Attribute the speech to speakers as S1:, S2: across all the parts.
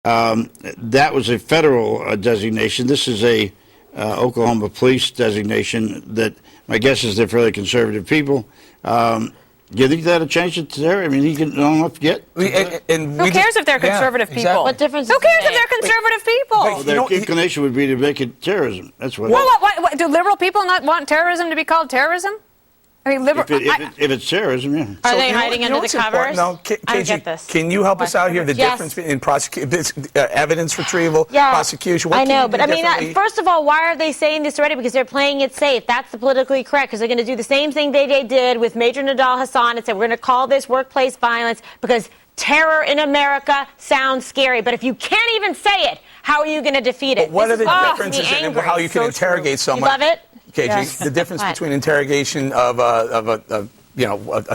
S1: That was a federal designation. This is a Oklahoma police designation that my guess is they're fairly conservative people. Do you think that'll change it there? I mean, he can not get.
S2: Who cares if they're conservative people?
S3: Exactly. What difference?
S2: Who cares if they're conservative people?
S1: Well, their inclination would be to make it terrorism. That's what.
S2: Well, what, do liberal people not want terrorism to be called terrorism? I mean,
S1: if it's terrorism, yeah.
S3: Are they hiding under the covers?
S4: No,
S3: I don't get this.
S4: Can you help us out here? The difference in evidence retrieval, prosecution. What
S3: I know, but I mean, first of all, why are they saying this already? Because they're playing it safe. That's the politically correct. Because they're going to do the same thing they did with Major Nidal Hassan and said we're going to call this workplace violence because terror in America sounds scary. But if you can't even say it, how are you going to defeat it?
S4: But what are the differences in how you can interrogate someone?
S3: You love it?
S4: KG, yes. The difference between interrogation of a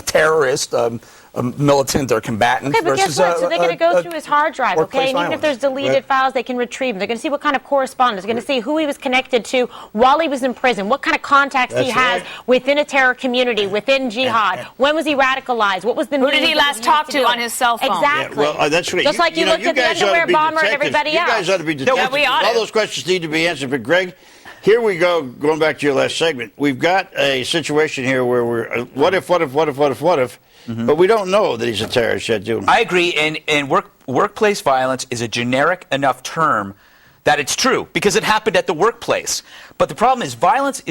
S4: terrorist, a militant or combatant
S3: but
S4: versus
S3: guess what? So they're going to go through his hard drive, okay? And even if there's deleted files, they can retrieve them. They're going to see what kind of correspondence. They're going to see who he was connected to while he was in prison, what kind of contacts he has within a terror community, within jihad. When was he radicalized? What was the
S2: Who did he last talk to on his cell phone?
S3: Exactly.
S1: Yeah, well, that's right.
S3: Just like you looked at the underwear bomber and everybody else.
S1: You guys ought to be detectives.
S2: Yeah, we ought to.
S1: All those questions need to be answered. But, Greg, here we go, going back to your last segment. We've got a situation here where we're what if, but we don't know that he's a terrorist yet, do we?
S5: I agree, and workplace violence is a generic enough term that it's true, because it happened at the workplace. But the problem is violence,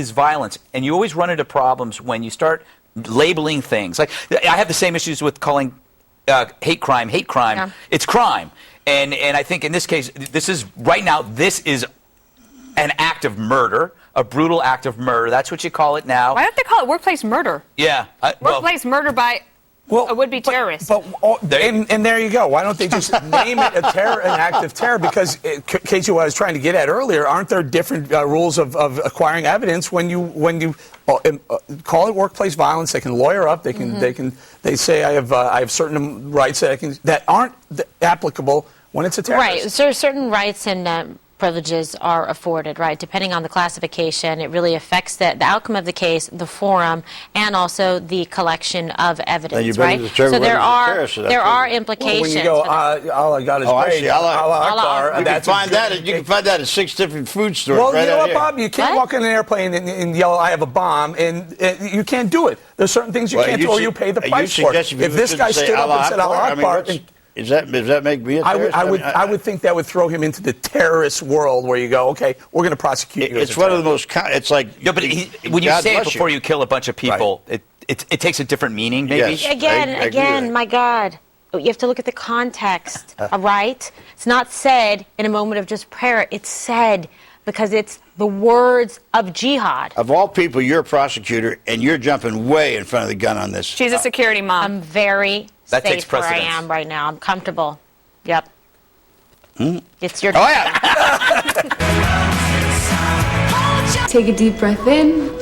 S5: and you always run into problems when you start labeling things. Like, I have the same issues with calling hate crime. Yeah. It's crime. And I think in this case, this is an act of murder, a brutal act of murder. That's what you call it now.
S2: Why don't they call it workplace murder?
S5: Yeah.
S2: Workplace murder by a would-be terrorist.
S4: And there you go. Why don't they just name it an act of terror? Because, Casey, what I was trying to get at earlier, aren't there different rules of acquiring evidence when you call it workplace violence? They can lawyer up. They say I have certain rights that aren't applicable when it's a terrorist.
S3: Right. So certain rights and privileges are afforded, right? Depending on the classification, it really affects the outcome of the case, the forum, and also the collection of evidence, right? So there are implications.
S4: When you go, all I got is great. Allah Akbar.
S1: You can find that at 6 different food stores.
S4: Well,
S1: right,
S4: you know what, Bob? You can't walk in an airplane and yell, "I have a bomb," and you can't do it. There's certain things you can't do, or you pay the price for it. If this guy stood up and said Allah Akbar.
S1: Does that make me a terrorist?
S4: I would think that would throw him into the terrorist world where you go, okay, we're going to prosecute you.
S1: It's one of the most. It's like
S5: but when you say it before you kill a bunch of people, it takes a different meaning. Maybe
S3: again, my God, you have to look at the context. All right, it's not said in a moment of just prayer. It's said because it's the words of jihad.
S1: Of all people, you're a prosecutor, and you're jumping way in front of the gun on this.
S2: She's a security mom.
S3: I'm very
S5: that
S3: safe
S5: takes precedence.
S3: where I am right now. I'm comfortable. Yep. It's your
S1: turn. Oh, yeah.
S6: Take a deep breath in